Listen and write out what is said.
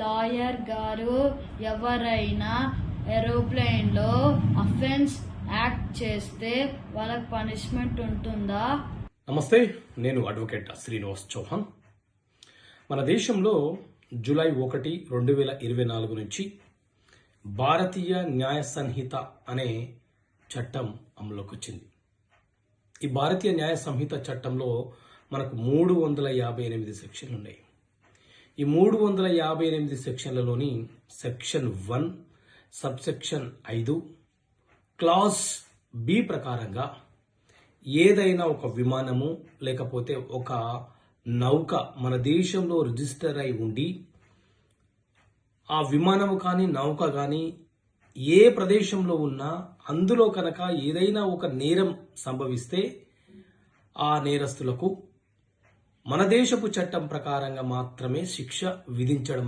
Lawyer గారు, ఎవరైనా ఏరోప్లేన్లో offence act చేస్తే వాళ్ళకి పనిష్మెంట్ ఉంటుందా? నమస్తే, నేను అడ్వకేట్ శ్రీనివాస్ చౌహాన్. మన దేశంలో జూలై 1, 2024 నుంచి భారతీయ న్యాయ సంహిత అనే చట్టం అమలులోకి వచ్చింది. ఈ భారతీయ న్యాయ సంహిత చట్టంలో మనకు 358 సెక్షన్లు ఉన్నాయి. ఈ 358 సెక్షన్లలోని సెక్షన్ 1 సబ్సెక్షన్ 5 క్లాస్ బి ప్రకారంగా ఏదైనా ఒక విమానము లేకపోతే ఒక నౌక మన దేశంలో రిజిస్టర్ అయి ఉండి ఆ విమానము కానీ నౌక కానీ ఏ ప్రదేశంలో ఉన్నా అందులో కనుక ఏదైనా ఒక నేరం సంభవిస్తే ఆ నేరస్తులకు మన దేశపు చట్టం ప్రకారంగా మాత్రమే శిక్ష విధించడం